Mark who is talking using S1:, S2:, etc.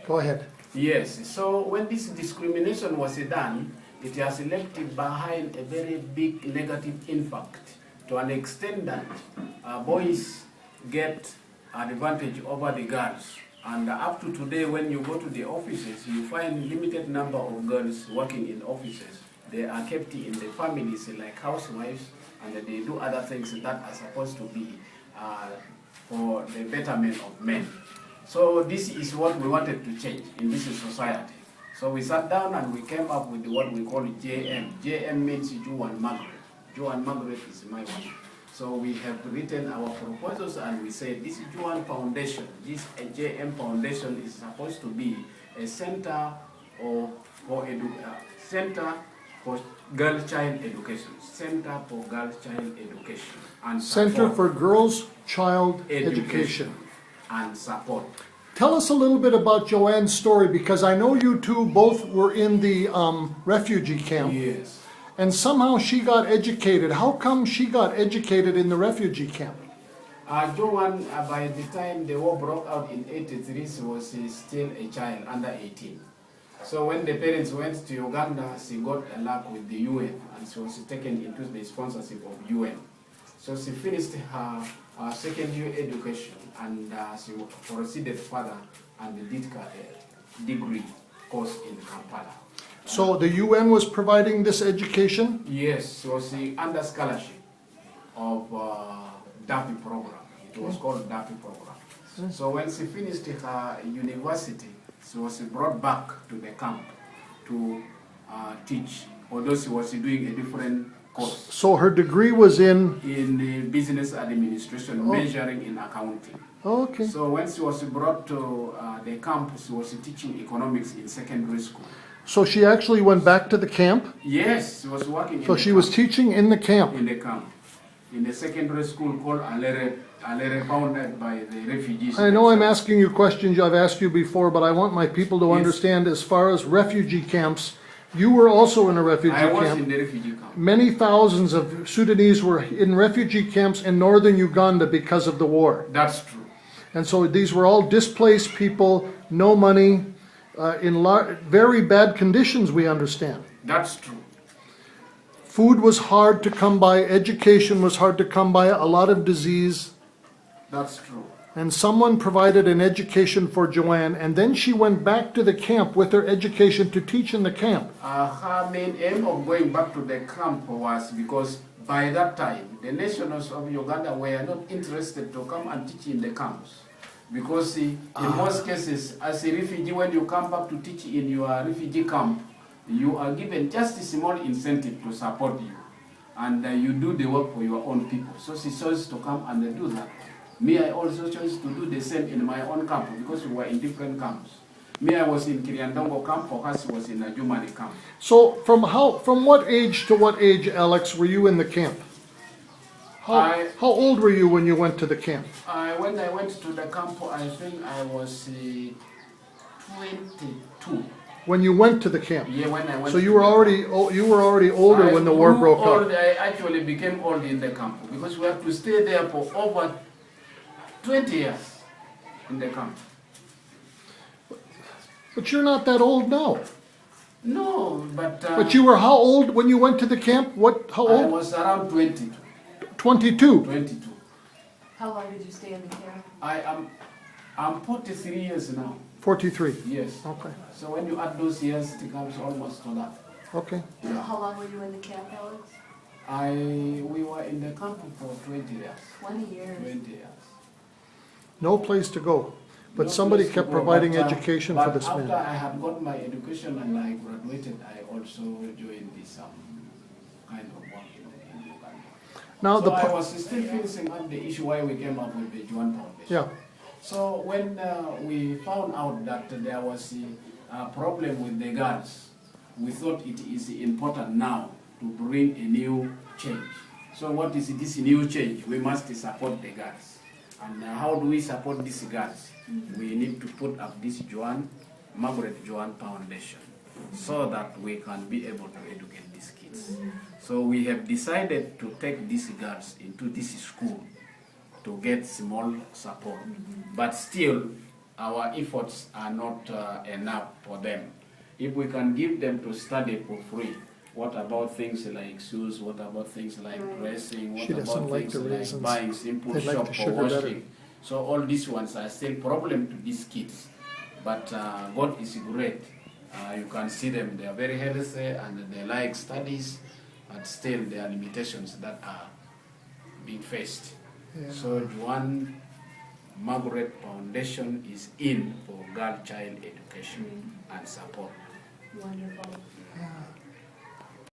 S1: Go ahead.
S2: Yes, so when this discrimination was done, it has left behind a very big negative impact to an extent that boys get advantage over the girls. And up to today, when you go to the offices, you find limited number of girls working in offices. They are kept in the families like housewives, and they do other things that are supposed to be for the betterment of men. So this is what we wanted to change in this society. So we sat down and we came up with what we call JM. JM means Joe and Margaret. Joe and Margaret is my wife. So we have written our proposals and we said this Joan Foundation, this JM Foundation is supposed to be a center for girl child education. Center for girl child education. And
S1: Center for Girls Child Education.
S2: And support.
S1: Tell us a little bit about Joanne's story, because I know you two both were in the refugee camp.
S2: Yes.
S1: And somehow she got educated. How come she got educated in the refugee camp?
S2: Joanne, by the time the war broke out in '83, she was still a child, under 18. So when the parents went to Uganda, she got a luck with the UN, and she was taken into the sponsorship of UN. So she finished her second-year education, and she proceeded further and did a degree course in Kampala.
S1: So the UN was providing this education?
S2: Yes, she was under scholarship of DAPI program. It was called DAPI program. So when she finished her university, she was brought back to the camp to teach, although she was doing a different course.
S1: So her degree was in
S2: business administration, measuring in accounting.
S1: Okay.
S2: So when she was brought to the camp, she was teaching economics in secondary school.
S1: So she actually went back to the camp?
S2: Yes, she was working in the
S1: So she was teaching in the camp?
S2: In the camp. In the secondary school called Alere, founded by the refugees.
S1: I know I'm asking you questions I've asked you before, but I want my people to understand, as far as refugee camps, you were also in a refugee camp.
S2: I was in the refugee camp.
S1: Many thousands of Sudanese were in refugee camps in northern Uganda because of the war.
S2: That's true.
S1: And so these were all displaced people, no money, in very bad conditions, we understand.
S2: That's true.
S1: Food was hard to come by, education was hard to come by, a lot of disease.
S2: That's true.
S1: And someone provided an education for Joanne, and then she went back to the camp with her education to teach in the camp.
S2: Her main aim of going back to the camp was because by that time, the nationals of Uganda were not interested to come and teach in the camps. Because in most cases, as a refugee, when you come back to teach in your refugee camp, you are given just a small incentive to support you. And you do the work for your own people. So she chose to come and do that. Me, I also chose to do the same in my own camp because we were in different camps. Me, I was in Kiriandongo camp, for her she was in a Jumani camp.
S1: So from what age to what age, Alex, were you in the camp? How old were you when you went to the camp?
S2: When I went to the camp, I think I was 22.
S1: When you went to the camp?
S2: Yeah, when I went.
S1: So you were already older when the war broke out.
S2: I actually became old in the camp because we had to stay there for over 20 years in the camp.
S1: But you're not that old now.
S2: No, but.
S1: But you were how old when you went to the camp? How old?
S2: I was around 22.
S1: 22.
S2: 22.
S3: How long did you stay in the camp?
S2: I'm 43 years now.
S1: 43.
S2: Yes.
S1: Okay.
S2: So when you add those years, it comes almost to that.
S1: Okay.
S3: So how long were you in the camp, Alex?
S2: We were in the camp for 20 years.
S3: 20 years.
S2: 20 years.
S1: No place to go. But
S2: No
S1: somebody
S2: place to
S1: kept
S2: go,
S1: providing
S2: but,
S1: education for this
S2: after
S1: man.
S2: I had got my education and I graduated, I also joined this kind of work in Uganda.
S1: Now
S2: so I was still finishing up the issue why we came up with the Joan Foundation.
S1: Yeah.
S2: So when we found out that there was a problem with the girls, we thought it is important now to bring a new change. So what is this new change? We must support the girls. And how do we support these girls? We need to put up this Margaret Joan Foundation so that we can be able to educate these kids. So we have decided to take these girls into this school to get small support. But still, our efforts are not enough for them. If we can give them to study for free, what about things like shoes? What about things like dressing? What
S1: She doesn't
S2: about
S1: like
S2: things
S1: the
S2: like
S1: raisins.
S2: buying simple
S1: They like
S2: shop
S1: the
S2: for
S1: sugar better.
S2: washing? So all these ones are still problem to these kids. But God is great. You can see them, they are very healthy and they like studies, but still there are limitations that are being faced.
S1: Yeah.
S2: So Juan Margaret Foundation is in for girl child education and support.
S3: Wonderful.
S1: Yeah.